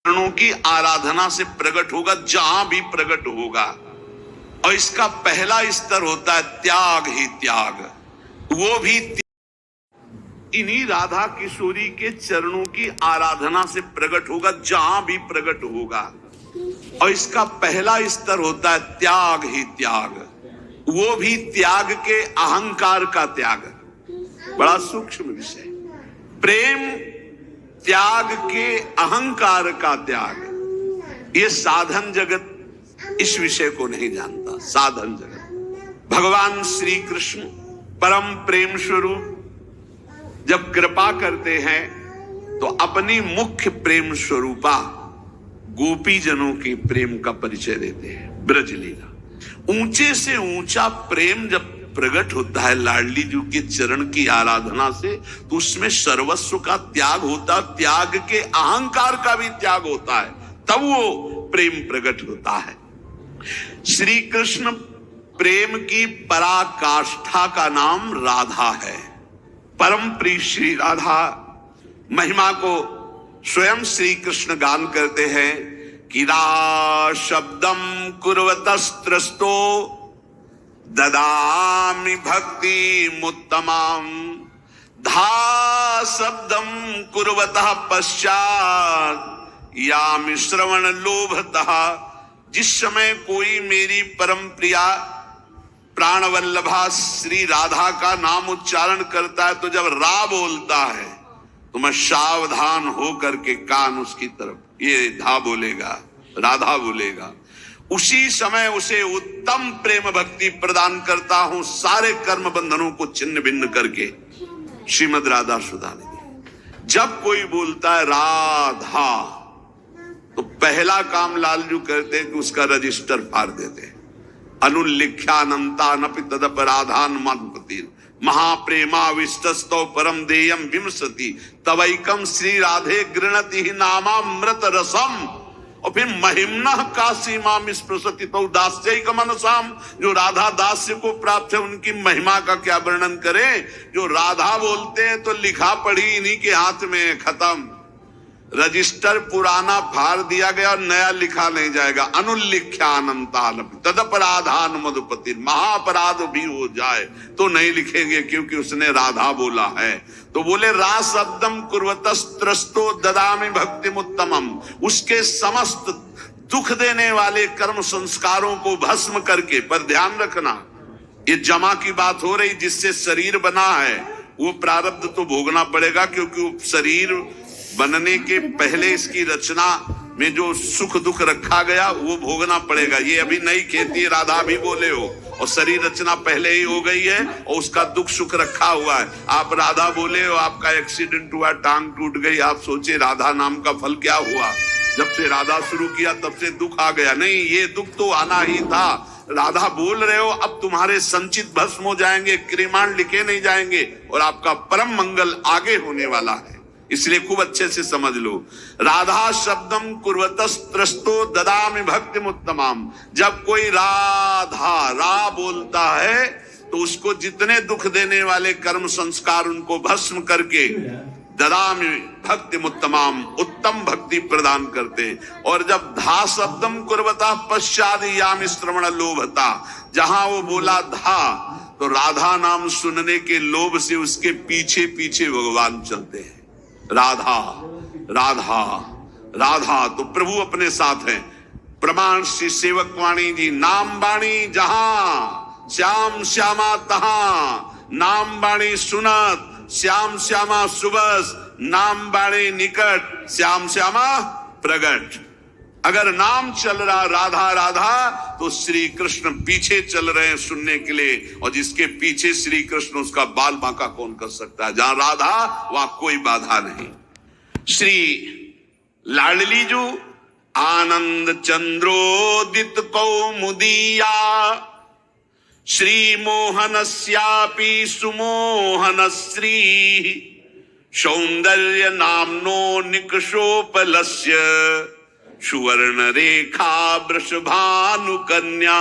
चरणों की आराधना से प्रकट होगा, जहां भी प्रकट होगा। और इसका पहला स्तर होता है त्याग ही त्याग, वो भी इन्हीं राधा किशोरी के चरणों की आराधना से प्रकट होगा, जहां भी प्रकट होगा। और इसका पहला स्तर होता है त्याग ही त्याग, वो भी त्याग के अहंकार का त्याग। बड़ा सूक्ष्म विषय। प्रेम त्याग के अहंकार का त्याग। ये साधन जगत इस विषय को नहीं जानता। साधन जगत भगवान श्री कृष्ण परम प्रेम स्वरूप जब कृपा करते हैं तो अपनी मुख्य प्रेम स्वरूपा गोपी जनों के प्रेम का परिचय देते हैं। ब्रजलीला ऊंचे से ऊंचा प्रेम जब प्रकट होता है लाडली जी के चरण की आराधना से, तो उसमें सर्वस्व का त्याग होता है, त्याग के अहंकार का भी त्याग होता है, तब वो प्रेम प्रकट होता है। श्री कृष्ण प्रेम की पराकाष्ठा का नाम राधा है। परम प्रिय श्री राधा महिमा को स्वयं श्री कृष्ण गान करते हैं कि रा शब्दम कुर्वतस्त्रस्तो ददामि भक्ति मुत्तमाम धा शब्दम कुर्वतः पश्चात यामि श्रवण लोभतः। जिस समय कोई मेरी परम प्रिया प्राणवल्लभा श्री राधा का नाम उच्चारण करता है, तो जब रा बोलता है तो मैं सावधान हो करके कान उसकी तरफ, ये धा बोलेगा, राधा बोलेगा, उसी समय उसे उत्तम प्रेम भक्ति प्रदान करता हूं, सारे कर्म बंधनों को छिन्न भिन्न करके। श्रीमद राधा सुधा निधि। जब कोई बोलता है राधा, तो पहला काम लालजू करते हैं कि उसका रजिस्टर फाड़ देते हैं। अनुल्लिख्यानंता नपि तदपराधान मदपति महाप्रेमा विष्टस्तो परम देयम विमसति तवैकम श्री राधे गृणति ही नामामृत रसम। और फिर महिम्ना का सीमा स्पृशति तो दास्यैक मनसाम। जो राधा दास्य को प्राप्त है उनकी महिमा का क्या वर्णन करें। जो राधा बोलते हैं तो लिखा पढ़ी इन्हीं के हाथ में, खत्म। रजिस्टर पुराना फाड़ दिया गया और नया लिखा नहीं जाएगा। अनुल्लिख्यानंतान तदपराधान मधुपति, महाअपराध भी हो जाए तो नहीं लिखेंगे, क्योंकि उसने राधा बोला है। तो बोले रा शब्दम कुर्वतस्त्रस्तो ददामि भक्ति मुत्तमम। उसके समस्त दुख देने वाले कर्म संस्कारों को भस्म करके, पर ध्यान रखना ये जमा की बात हो रही, जिससे शरीर बना है वो प्रारब्ध तो भोगना पड़ेगा, क्योंकि वो शरीर बनने के पहले इसकी रचना में जो सुख दुख रखा गया वो भोगना पड़ेगा। ये अभी नई खेती, राधा भी बोले हो, और शरीर रचना पहले ही हो गई है और उसका दुख सुख रखा हुआ है। आप राधा बोले हो, आपका एक्सीडेंट हुआ, टांग टूट गई, आप सोचे राधा नाम का फल क्या हुआ। जब से राधा शुरू किया तब से दुख आ गया। नहीं, ये दुख तो आना ही था। राधा बोल रहे हो, अब तुम्हारे संचित भस्म हो जाएंगे, क्रिमाण लिखे नहीं जाएंगे और आपका परम मंगल आगे होने वाला है। इसलिए खूब अच्छे से समझ लो। राधा शब्दम कुर्वतस्त्रस्तो ददामि भक्ति मुत्तमाम। जब कोई राधा रा बोलता है तो उसको जितने दुख देने वाले कर्म संस्कार उनको भस्म करके ददामि भक्ति मुत्तमाम, उत्तम भक्ति प्रदान करते। और जब धा शब्दम कुर्वता पश्चात यामि श्रवण लोभता, जहां वो बोला धा, तो राधा नाम सुनने के लोभ से उसके पीछे पीछे भगवान चलते हैं। राधा राधा राधा, तो प्रभु अपने साथ हैं। प्रमाण श्री सेवक वाणी जी, नाम बाणी जहां श्याम श्यामा तहां, नाम बाणी सुनत श्याम श्यामा सुबस, नाम बाणी निकट श्याम श्यामा प्रगट। अगर नाम चल रहा राधा राधा, तो श्री कृष्ण पीछे चल रहे हैं सुनने के लिए, और जिसके पीछे श्री कृष्ण उसका बाल बांका कौन कर सकता है। जहां राधा वहां कोई बाधा नहीं। श्री लाडली जो आनंद चंद्रोदित कौमुदीया, श्री मोहनस्यापि सुमोहन श्री, सौंदर्य नामनो निकषोपलस्य, सुवर्ण रेखा वृषभानु कन्या।